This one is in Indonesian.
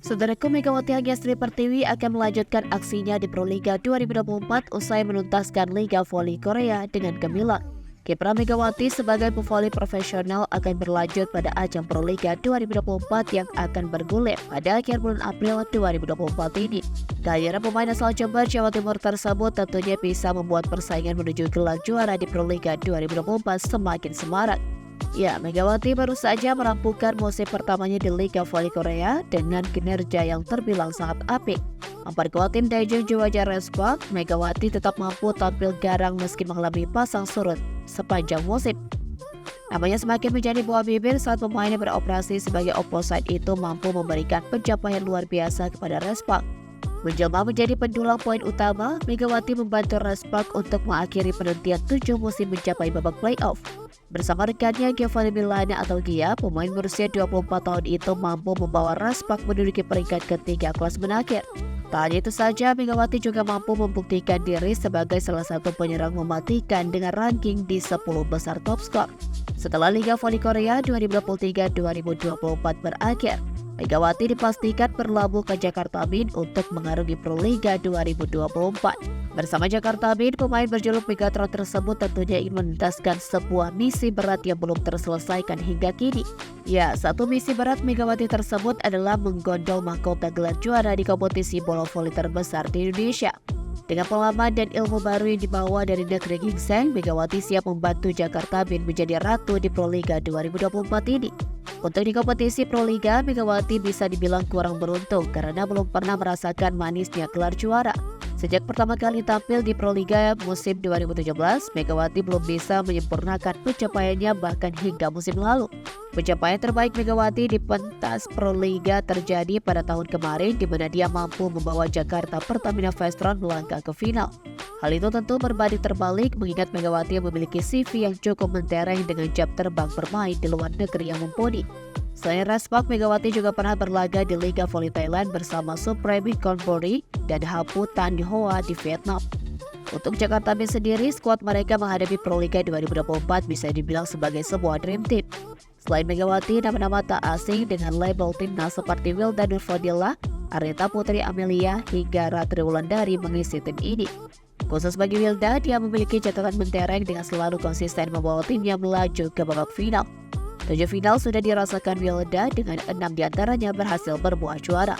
Saudaraku, Megawati Hagiastri Pertiwi akan melanjutkan aksinya di Proliga 2024 usai menuntaskan Liga Voli Korea dengan gemilang. Kiprah Megawati sebagai pevoli profesional akan berlanjut pada ajang Proliga 2024 yang akan bergulir pada akhir bulan April 2024 ini. Kehadiran pemain asal Jember, Jawa Timur tersebut tentunya bisa membuat persaingan menuju gelar juara di Proliga 2024 semakin semarak. Ya, Megawati baru saja merampungkan musim pertamanya di Liga Voli Korea dengan kinerja yang terbilang sangat apik. Memperkuat tim Daejeon Juwaja Respak, Megawati tetap mampu tampil garang meski mengalami pasang surut sepanjang musim. Namanya semakin menjadi buah bibir saat pemain yang beroperasi sebagai opposite itu mampu memberikan pencapaian luar biasa kepada Respak. Menjelma menjadi pendulang poin utama, Megawati membantu Respak untuk mengakhiri penantian 7 musim mencapai babak playoff. Bersama rekannya Giovanni Milana atau Gia, pemain berusia 24 tahun itu mampu membawa Respak menduduki peringkat ketiga klasemen akhir. Tak hanya itu saja, Megawati juga mampu membuktikan diri sebagai salah satu penyerang mematikan dengan ranking di 10 besar top skor. Setelah Liga Voli Korea 2023-2024 berakhir, Megawati dipastikan berlabuh ke Jakarta Beat untuk mengarungi Proliga 2024. Bersama Jakarta Beat, pemain berjuluk Megatron tersebut tentunya ingin menuntaskan sebuah misi berat yang belum terselesaikan hingga kini. Ya, satu misi berat Megawati tersebut adalah menggondol mahkota gelar juara di kompetisi bola voli terbesar di Indonesia. Dengan pengalaman dan ilmu baru yang dibawa dari negeri gingseng, Megawati siap membantu Jakarta Beat menjadi ratu di Proliga 2024 ini. Untuk di kompetisi Proliga, Megawati bisa dibilang kurang beruntung karena belum pernah merasakan manisnya gelar juara. Sejak pertama kali tampil di Proliga musim 2017, Megawati belum bisa menyempurnakan pencapaiannya bahkan hingga musim lalu. Pencapaian terbaik Megawati di pentas Proliga terjadi pada tahun kemarin di mana dia mampu membawa Jakarta Pertamina Vestron melangkah ke final. Hal itu tentu berbanding terbalik mengingat Megawati memiliki CV yang cukup mentereng dengan jam terbang bermain di luar negeri yang mumpuni. Selain Respak, Megawati juga pernah berlaga di Liga Voli Thailand bersama Supreme Conbori dan Hapu Tan Hoa di Vietnam. Untuk Jakarta Beat sendiri, skuad mereka menghadapi Proliga 2024 bisa dibilang sebagai sebuah dream team. Selain Megawati, nama-nama tak asing dengan label timnas seperti Wilda Nurfadila, Aretha Putri Amelia, hingga Ratri Wulandari mengisi tim ini. Khusus bagi Wilda, dia memiliki catatan mentereng dengan selalu konsisten membawa timnya melaju ke babak final. 7 final sudah dirasakan Wilda dengan 6 diantaranya berhasil berbuah juara.